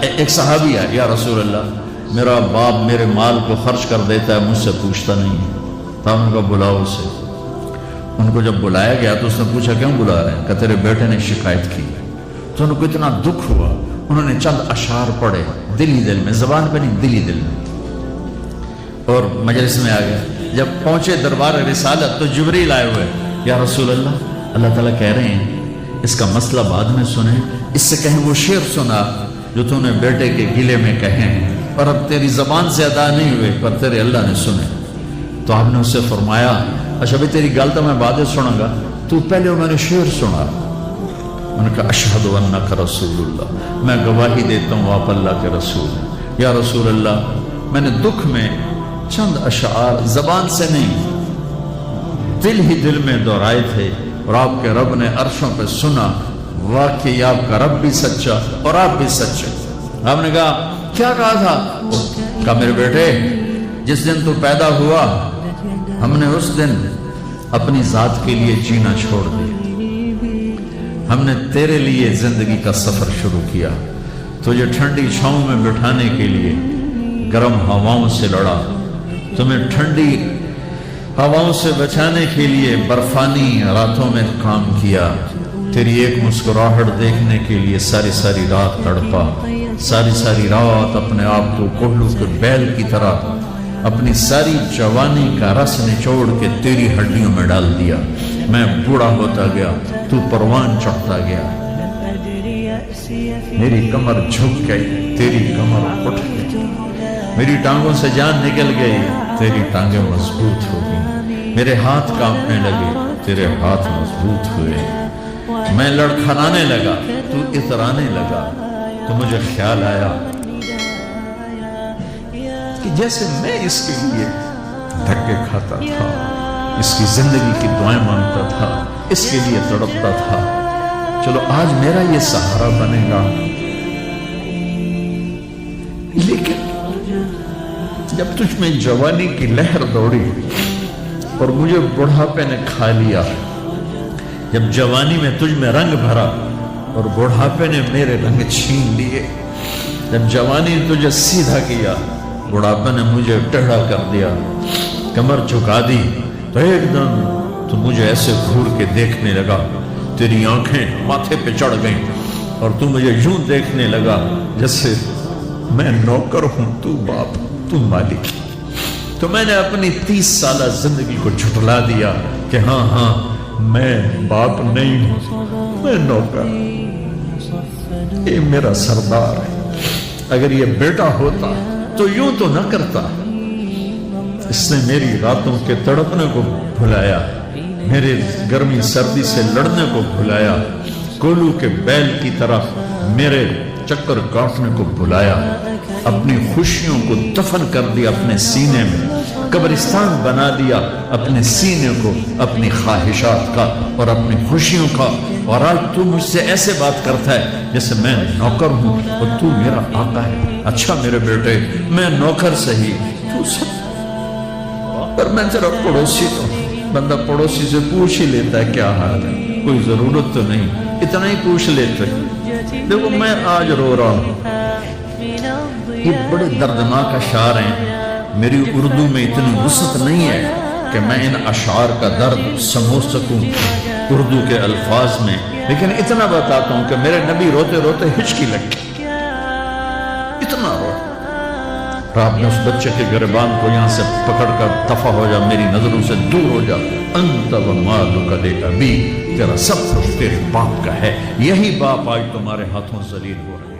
ایک صحابی ہے، یا رسول اللہ میرا باپ میرے مال کو خرچ کر دیتا ہے، مجھ سے پوچھتا نہیں ہے۔ تو ان کو بلاؤ اسے۔ ان کو جب بلایا گیا تو اس نے پوچھا کیوں بلا رہے ہیں؟ کہ تیرے بیٹے نے شکایت کی ہے۔ تو ان کو اتنا دکھ ہوا، انہوں نے چند اشعار پڑھے دلی دل میں، زبان پہ نہیں دلی دل میں، اور مجلس میں آ گئے۔ جب پہنچے دربار رسالت تو جبریل آئے ہوئے، یا رسول اللہ، اللہ تعالیٰ کہہ رہے ہیں اس کا مسئلہ بعد میں سنیں، اس سے کہیں وہ شعر سنا جو تو نے بیٹے کے گلے میں کہے ہیں، اور اب تیری زبان سے ادا نہیں ہوئے پر تیرے اللہ نے سنے۔ تو آپ نے اسے فرمایا اچھا بھی تیری گل تو میں بعد سنوں گا، تو پہلے انہوں نے شعر سنا۔ انہوں نے کہا اشہد انک رسول اللہ، میں گواہی دیتا ہوں آپ اللہ کے رسول ہیں۔ یا رسول اللہ میں نے دکھ میں چند اشعار زبان سے نہیں دل ہی دل میں دہرائے تھے، اور آپ کے رب نے عرشوں پہ سنا، واقعی آپ کا رب بھی سچا اور آپ بھی سچے۔ آپ نے کہا کیا کہا تھا؟ کہا میرے بیٹے جس دن تو پیدا ہوا ہم نے اس دن اپنی ذات کے لیے جینا چھوڑ دیا، ہم نے تیرے لیے زندگی کا سفر شروع کیا، تجھے ٹھنڈی چھاؤں میں بٹھانے کے لیے گرم ہواؤں سے لڑا، تمہیں ٹھنڈی ہواؤں سے بچانے کے لیے برفانی راتوں میں کام کیا، تیری ایک مسکراہٹ دیکھنے کے لیے ساری ساری رات تڑپا، ساری رات اپنے آپ کو کوہلو کے بیل کی طرح اپنی ساری جوانی کا رس نچوڑ کے تیری ہڈیوں میں ڈال دیا۔ میں بوڑھا ہوتا گیا، تو پروان چڑھتا گیا، میری کمر جھک گئی، تیری کمر اٹھ گئی، میری ٹانگوں سے جان نکل گئی، تیری ٹانگیں مضبوط ہو گئی، میرے ہاتھ کانپنے لگے، تیرے ہاتھ مضبوط ہوئے، میں لڑکھڑانے لگا، تو اترانے لگا، تو مجھے خیال آیا کہ جیسے میں اس کے لیے دھکے کھاتا تھا، اس کی زندگی کی دعائیں مانگتا تھا، اس کے لیے تڑپتا تھا، چلو آج میرا یہ سہارا بنے گا۔ لیکن جب تجھ میں جوانی کی لہر دوڑی اور مجھے بڑھاپے نے کھا لیا، جب جوانی میں تجھ میں رنگ بھرا اور بڑھاپے نے میرے رنگ چھین لیے، جب جوانی نے تجھے سیدھا کیا، بڑھاپے نے مجھے ٹیڑھا کر دیا، کمر جھکا دی، تو ایک دم تو مجھے ایسے گھور کے دیکھنے لگا، تیری آنکھیں ماتھے پہ چڑھ گئیں اور تو مجھے یوں دیکھنے لگا جیسے میں نوکر ہوں، تو باپ، تو مالک۔ تو میں نے اپنی 30 سالہ زندگی کو جھٹلا دیا کہ ہاں میں باپ نہیں ہوں، میں نوکر، یہ میرا سردار ہے، اگر یہ بیٹا ہوتا تو یوں تو نہ کرتا۔ اس نے میری راتوں کے تڑپنے کو بھلایا، میرے گرمی سردی سے لڑنے کو بھلایا، کولو کے بیل کی طرف میرے چکر کاٹنے کو بھلایا، اپنی خوشیوں کو دفن کر دیا اپنے سینے میں، قبرستان بنا دیا اپنے سینے کو، اپنی خواہشات کا اور اپنی خوشیوں کا، اور آج تو مجھ سے ایسے بات کرتا ہے جیسے میں نوکر ہوں اور تو میرا آقا ہے۔ اچھا میرے بیٹے، میں نوکر سہی، تو سب، پر میں ذرا پڑوسی تو، بندہ پڑوسی سے پوچھ ہی لیتا ہے کیا حال ہے، کوئی ضرورت تو نہیں، اتنا ہی پوچھ لیتے۔ دیکھو میں آج رو رہا ہوں، یہ بڑے دردناک اشعار ہیں، میری اردو میں اتنی وسعت نہیں ہے کہ میں ان اشعار کا درد سمجھ سکوں اردو کے الفاظ میں، لیکن اتنا بتاتا ہوں کہ میرے نبی روتے روتے ہچکی لگ گئی، اتنا رو، آپ نے اس بچے کے گریبان کو یہاں سے پکڑ کر دفع ہو جا، میری نظروں سے دور ہو جا، انت ومالک لابی، تیرا سب کچھ تیرے باپ کا ہے، یہی باپ آج تمہارے ہاتھوں ذلیل ہو رہا ہے۔